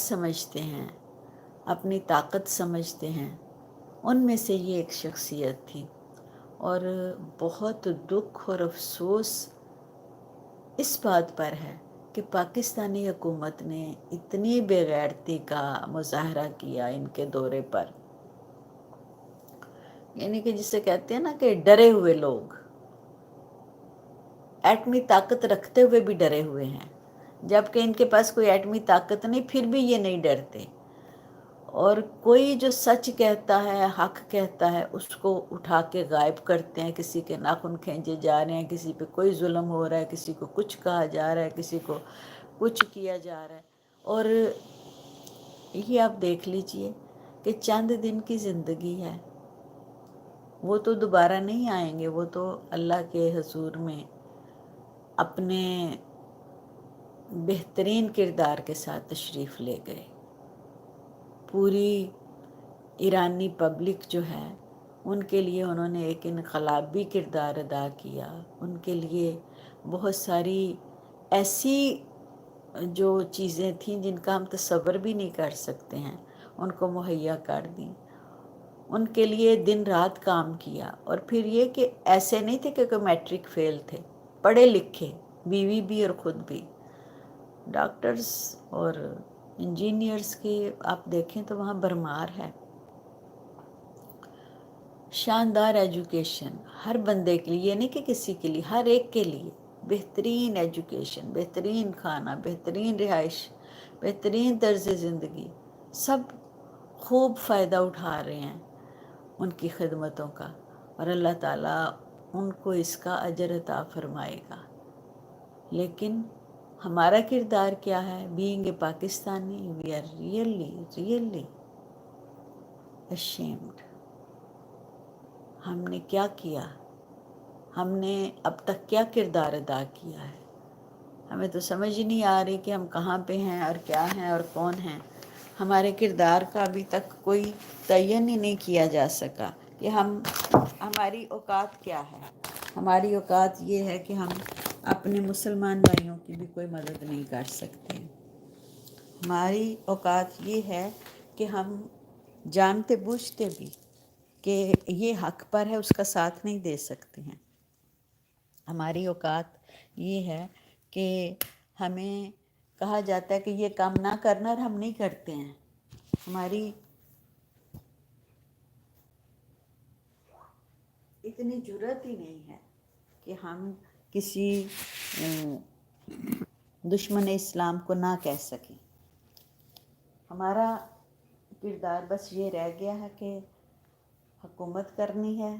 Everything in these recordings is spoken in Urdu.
سمجھتے ہیں، اپنی طاقت سمجھتے ہیں، ان میں سے یہ ایک شخصیت تھی۔ اور بہت دکھ اور افسوس اس بات پر ہے کہ پاکستانی حکومت نے اتنی بے غیرتی کا مظاہرہ کیا ان کے دورے پر، یعنی کہ جسے کہتے ہیں نا کہ ڈرے ہوئے لوگ، ایٹمی طاقت رکھتے ہوئے بھی ڈرے ہوئے ہیں، جبکہ ان کے پاس کوئی ایٹمی طاقت نہیں، پھر بھی یہ نہیں ڈرتے۔ اور کوئی جو سچ کہتا ہے، حق کہتا ہے، اس کو اٹھا کے غائب کرتے ہیں، کسی کے ناخن کھینچے جا رہے ہیں، کسی پہ کوئی ظلم ہو رہا ہے، کسی کو کچھ کہا جا رہا ہے، کسی کو کچھ کیا جا رہا ہے۔ اور یہ آپ دیکھ لیجئے کہ چند دن کی زندگی ہے، وہ تو دوبارہ نہیں آئیں گے، وہ تو اللہ کے حضور میں اپنے بہترین کردار کے ساتھ تشریف لے گئے۔ پوری ایرانی پبلک جو ہے، ان کے لیے انہوں نے ایک انقلابی کردار ادا کیا، ان کے لیے بہت ساری ایسی جو چیزیں تھیں جن کا ہم تصور بھی نہیں کر سکتے ہیں، ان کو مہیا کر دیں، ان کے لیے دن رات کام کیا۔ اور پھر یہ کہ ایسے نہیں تھے کہ کوئی میٹرک فیل تھے، پڑھے لکھے، بیوی بھی اور خود بھی، ڈاکٹرز اور انجینئرز کی آپ دیکھیں تو وہاں بھرمار ہے۔ شاندار ایجوکیشن ہر بندے کے لیے، یہ نہیں کہ کسی کے لیے، ہر ایک کے لیے بہترین ایجوکیشن، بہترین کھانا، بہترین رہائش، بہترین طرز زندگی، سب خوب فائدہ اٹھا رہے ہیں ان کی خدمتوں کا، اور اللہ تعالیٰ ان کو اس کا اجر عطا فرمائے گا۔ لیکن ہمارا کردار کیا ہے؟ Being a Pakistani we are really ashamed۔ ہم نے کیا کیا؟ ہم نے اب تک کیا کردار ادا کیا ہے؟ ہمیں تو سمجھ ہی نہیں آ رہی کہ ہم کہاں پہ ہیں اور کیا ہیں اور کون ہیں۔ ہمارے کردار کا ابھی تک کوئی تعین ہی نہیں کیا جا سکا کہ ہماری اوقات کیا ہے۔ ہماری اوقات یہ ہے کہ ہم اپنے مسلمان بھائیوں کی بھی کوئی مدد نہیں کر سکتے۔ ہماری اوقات یہ ہے کہ ہم جانتے بوجھتے بھی کہ یہ حق پر ہے، اس کا ساتھ نہیں دے سکتے ہیں۔ ہماری اوقات یہ ہے کہ ہمیں کہا جاتا ہے کہ یہ کام نہ کرنا، اور ہم نہیں کرتے ہیں۔ ہماری اتنی جرات ہی نہیں ہے کہ ہم کسی دشمن اسلام کو نہ کہہ سکیں۔ ہمارا کردار بس یہ رہ گیا ہے کہ حکومت کرنی ہے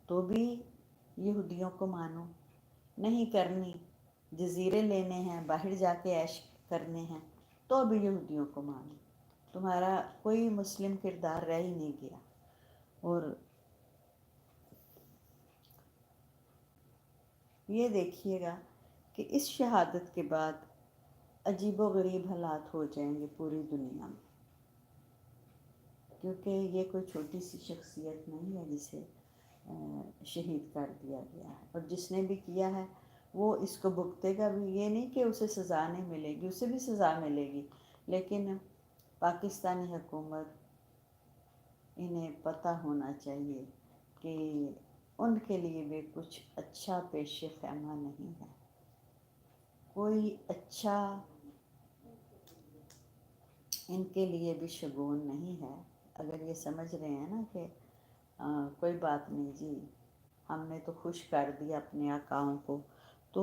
تو بھی یہودیوں کو مانو، نہیں کرنی، جزیرے لینے ہیں، باہر جا کے عیش کرنے ہیں تو بھی یہودیوں کو مانو۔ تمہارا کوئی مسلم کردار رہ ہی نہیں گیا۔ اور یہ دیکھیے گا کہ اس شہادت کے بعد عجیب و غریب حالات ہو جائیں گے پوری دنیا میں، کیونکہ یہ کوئی چھوٹی سی شخصیت نہیں ہے جسے شہید کر دیا گیا ہے، اور جس نے بھی کیا ہے وہ اس کو بھگتے گا بھی۔ یہ نہیں کہ اسے سزا نہیں ملے گی، اسے بھی سزا ملے گی، لیکن پاکستانی حکومت انہیں پتہ ہونا چاہیے کہ ان کے لیے بھی کچھ اچھا پیش خیمہ نہیں ہے، کوئی اچھا ان کے لیے بھی شگون نہیں ہے۔ اگر یہ سمجھ رہے ہیں نا کہ کوئی بات نہیں جی، ہم نے تو خوش کر دیا اپنے آقاؤں کو، تو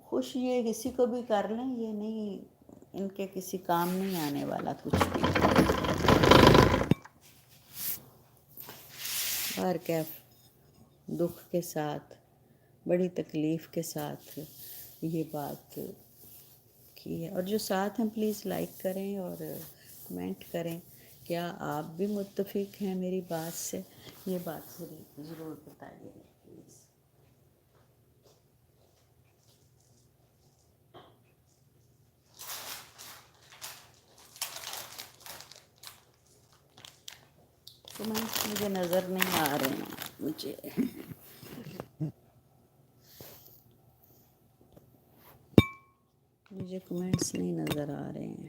خوش یہ کسی کو بھی کر لیں، یہ نہیں، ان کے کسی کام نہیں آنے والا کچھ بھی۔ اور کیا دکھ کے ساتھ، بڑی تکلیف کے ساتھ یہ بات کی ہے۔ اور جو ساتھ ہیں پلیز لائک کریں اور کمنٹ کریں، کیا آپ بھی متفق ہیں میری بات سے؟ یہ بات ضرور بتائیے گا پلیز۔ کمنٹس مجھے نظر نہیں آ رہے ہیں، مجھے کمنٹس نہیں نظر آ رہے ہیں۔